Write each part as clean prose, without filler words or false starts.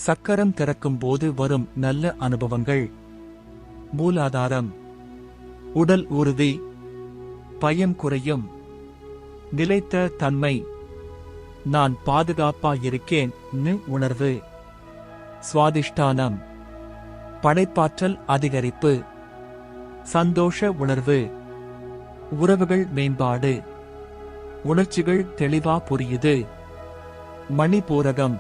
சக்கரம் திறக்கும் போது வரும் நல்ல அனுபவங்கள். மூலாதாரம். உடல் உறுதி, பயம் குறையும், நிலைத்த தன்மை, நான் பாதுகாப்பாயிருக்கேன் உணர்வு. சுவாதிஷ்டானம். படைப்பாற்றல் அதிகரிப்பு, சந்தோஷ உணர்வு, உறவுகள் மேம்பாடு, உணர்ச்சிகள் தெளிவா புரியுது. மணிபூரகம்.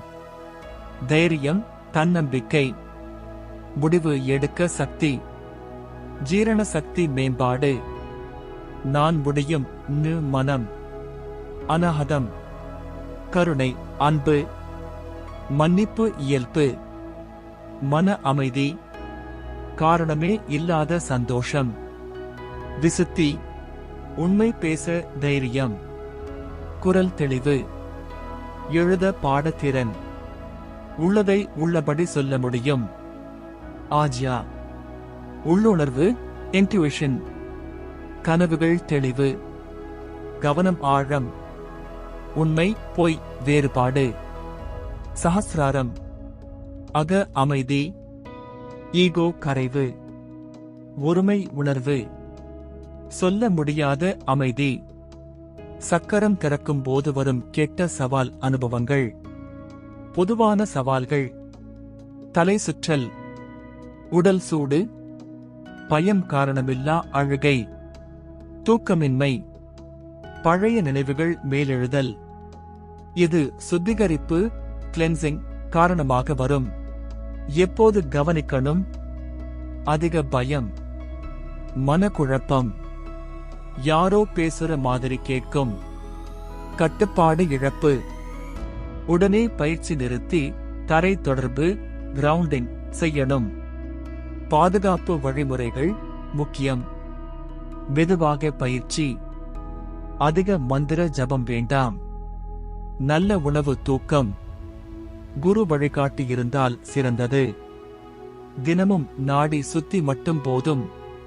தைரியம், தன்னம்பிக்கை, முடிவு எடுக்க சக்தி, ஜீரண சக்தி மேம்பாடு, நான் முடியும் மனம். அநாஹதம். கருணை, அன்பு, மன்னிப்பு இயல்பு, மன அமைதி, காரணமே இல்லாத சந்தோஷம். விசுத்தி. உண்மை பேச தைரியம், குரல் தெளிவு, எழுத பாடத்திறன், உள்ளதை உள்ளபடி சொல்ல முடியும். ஆஜ்யா. உள்ளுணர்வு, இன்ட்யூஷன், கனவுகள் தெளிவு, கவனம் ஆழம், உண்மை பொய் வேறுபாடு. சஹஸ்ராரம். அக அமைதி, ஈகோ கரைவு, ஒருமை உணர்வு, சொல்ல முடியாத அமைதி. சக்கரம் திறக்கும் போது வரும் கெட்ட சவால் அனுபவங்கள். பொதுவான சவால்கள். தலை சுற்றல், உடல் சூடு, பயம் காரணமில்லா அழுகை, தூக்கமின்மை, பழைய நினைவுகள் மேலெழுதல். இது சுத்திகரிப்பு கிளென்சிங் காரணமாக வரும். எப்போது கவனிக்கணும்? அதிக பயம், மனக்குழப்பம், யாரோ பேசுற மாதிரி கேட்கும், கட்டுப்பாடு இழப்பு. உடனே பயிற்சி நிறுத்தி தரை தொடர்பு கிரவுண்டிங் செய்யணும். பாதுகாப்பு வழிமுறைகள் முக்கியம். மெதுவாக பயிற்சி, அதிக மந்திர ஜபம் வேண்டாம். நல்ல உணவு, தூக்கம், குரு வழிகாட்டி இருந்தால் சிறந்தது. தினமும் நாடி சுத்தி மட்டும் போதும்.